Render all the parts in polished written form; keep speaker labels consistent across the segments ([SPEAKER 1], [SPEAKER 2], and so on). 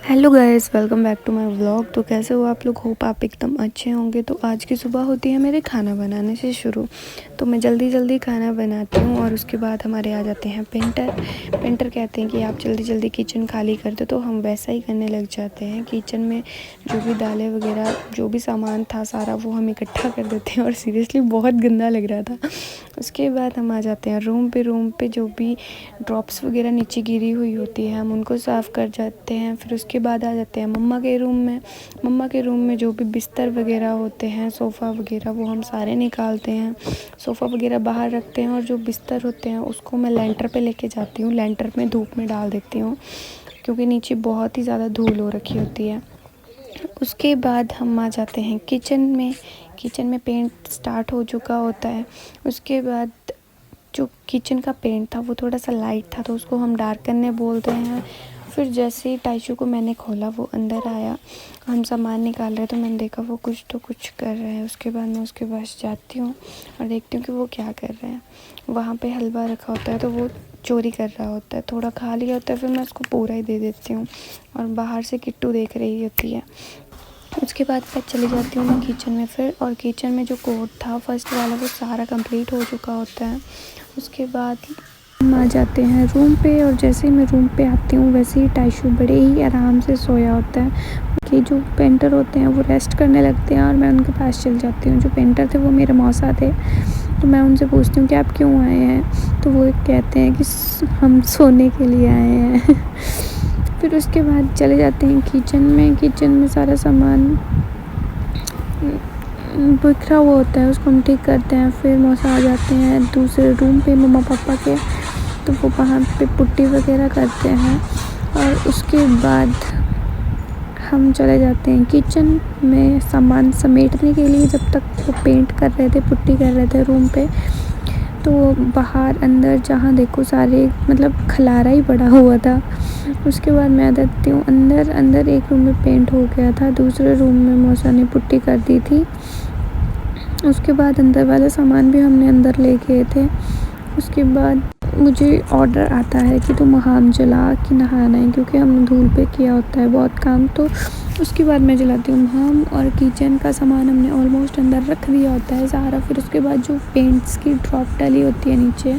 [SPEAKER 1] Hello guys, welcome back to my vlog. तो कैसे हो आप लोग? होप आप एकदम अच्छे होंगे। तो आज की सुबह होती है मेरे खाना बनाने से शुरू। तो मैं जल्दी जल्दी खाना बनाती हूँ और उसके बाद हमारे आ जाते हैं पेंटर कहते हैं कि आप जल्दी जल्दी किचन खाली कर दो, तो हम वैसा ही करने लग जाते हैं। किचन में जो भी दालें वगैरह जो भी सामान था सारा वो हम इकट्ठा कर देते हैं और सीरियसली बहुत गंदा लग रहा था। उसके बाद हम आ जाते हैं रूम पे जो भी ड्रॉप्स वगैरह नीचे गिरी हुई होती है हम उनको साफ़ कर जाते हैं। फिर उसके बाद आ जाते हैं मम्मा के रूम में जो भी बिस्तर वगैरह होते हैं, सोफ़ा वगैरह, वो हम सारे निकालते हैं। सोफ़ा वगैरह बाहर रखते हैं और जो बिस्तर होते हैं उसको मैं लेंटर पे लेके जाती हूँ। लेंटर में धूप में डाल देती हूँ क्योंकि नीचे बहुत ही ज़्यादा धूल हो रखी होती है। उसके बाद हम आ जाते हैं किचन में पेंट स्टार्ट हो चुका होता है। उसके बाद जो किचन का पेंट था वो थोड़ा सा लाइट था, तो उसको हम डार्क करने बोलते हैं। फिर जैसे ही टाइशू को मैंने खोला वो अंदर आया, हम सामान निकाल रहे तो मैंने देखा वो कुछ कर रहे हैं। उसके बाद मैं उसके पास जाती हूँ और देखती हूँ कि वो क्या कर रहे हैं। वहाँ पे हलवा रखा होता है तो वो चोरी कर रहा होता है, थोड़ा खा लिया होता है, फिर मैं उसको पूरा ही दे देती हूँ और बाहर से किट्टू देख रही होती है। उसके बाद मैं चली जाती हूँ मैं किचन में फिर, और किचन में जो कोड था फर्स्ट वाला वो सारा कंप्लीट हो चुका होता है। उसके बाद हम आ जाते हैं रूम पे, और जैसे ही मैं रूम पे आती हूँ वैसे ही टाइशू बड़े ही आराम से सोया होता है कि जो पेंटर होते हैं वो रेस्ट करने लगते हैं और मैं उनके पास चल जाती हूँ। जो पेंटर थे वो मेरे मौसा थे, तो मैं उनसे पूछती हूँ कि आप क्यों आए हैं, तो वो कहते हैं कि हम सोने के लिए आए हैं। फिर उसके बाद चले जाते हैं किचन में सारा सामान बिखरा हुआ होता है, उसको हम ठीक करते हैं। फिर मौसा आ जाते हैं दूसरे रूम पे मम्मा पापा के, तो वो वहाँ पे पुट्टी वगैरह करते हैं। और उसके बाद हम चले जाते हैं किचन में सामान समेटने के लिए। जब तक वो पेंट कर रहे थे, पुट्टी कर रहे थे रूम पे, तो बाहर अंदर जहाँ देखो सारे मतलब खलारा ही पड़ा हुआ था। उसके बाद मैं देखती हूँ अंदर एक रूम में पेंट हो गया था, दूसरे रूम में मौसा ने पुट्टी कर दी थी। उसके बाद अंदर वाला सामान भी हमने अंदर ले गए थे। उसके बाद मुझे ऑर्डर आता है कि तुम हाम जला के नहाना है, क्योंकि हमने धूल पे किया होता है बहुत काम। तो उसके बाद मैं जलाती हूँ हाम, और किचन का सामान हमने ऑलमोस्ट अंदर रख दिया होता है सारा। फिर उसके बाद जो पेंट्स की ड्रॉप डाली होती है नीचे,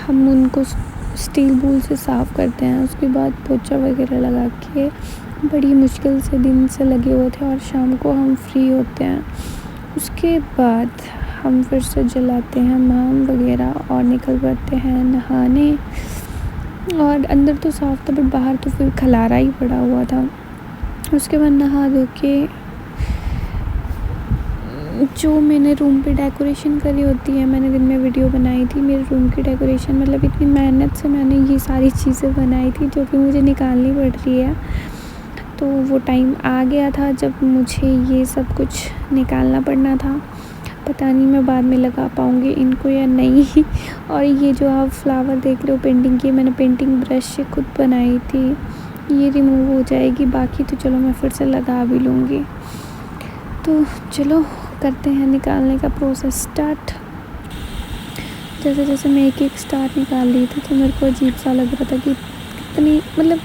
[SPEAKER 1] हम उनको स्टील बूल से साफ़ करते हैं। उसके बाद पोछा वगैरह लगा के, बड़ी मुश्किल से दिन से लगे हुए थे और शाम को हम फ्री होते हैं। उसके बाद हम फिर से जलाते हैं माम वगैरह और निकल पड़ते हैं नहाने। और अंदर तो साफ़ था बट बाहर तो फिर खलारा ही पड़ा हुआ था। उसके बाद नहा धो के जो मैंने रूम पे डेकोरेशन करी होती है, मैंने दिन में वीडियो बनाई थी मेरे रूम की डेकोरेशन, मतलब इतनी मेहनत से मैंने ये सारी चीज़ें बनाई थी जो कि मुझे निकालनी पड़ रही है। तो वो टाइम आ गया था जब मुझे ये सब कुछ निकालना पड़ना था। पता नहीं मैं बाद में लगा पाऊँगी इनको या नहीं। और ये जो आप फ्लावर देख रहे हो पेंटिंग की, मैंने पेंटिंग ब्रश से खुद बनाई थी, ये रिमूव हो जाएगी। बाकी तो चलो मैं फिर से लगा भी लूँगी। तो चलो करते हैं निकालने का प्रोसेस स्टार्ट। जैसे जैसे मैं एक स्टार निकाल रही थी तो मेरे को अजीब सा लग रहा था कि कितनी मतलब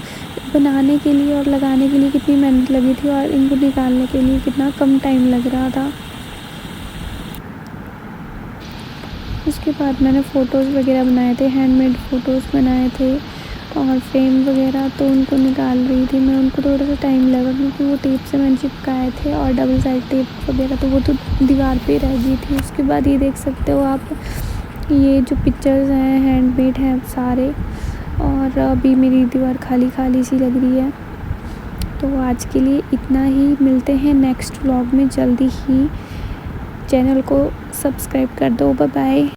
[SPEAKER 1] बनाने के लिए और लगाने के लिए कितनी मेहनत लगी थी, और इनको निकालने के लिए कितना कम टाइम लग रहा था। उसके बाद मैंने फ़ोटोज़ वगैरह बनाए थे, हैंडमेड फ़ोटोज़ बनाए थे और फ्रेम वगैरह, तो उनको निकाल रही थी मैं। उनको थोड़ा सा टाइम लगा क्योंकि वो टेप से मैंने चिपकाए थे और डबल साइड टेप वगैरह, तो वो तो दीवार पे रह गई थी। उसके बाद ये देख सकते हो आप, ये जो पिक्चर्स हैं हैंडमेड हैं सारे, और अभी मेरी दीवार खाली खाली सी लग रही है। तो आज के लिए इतना ही, मिलते हैं नेक्स्ट व्लॉग में जल्दी ही। चैनल को सब्सक्राइब कर दो। Bye bye.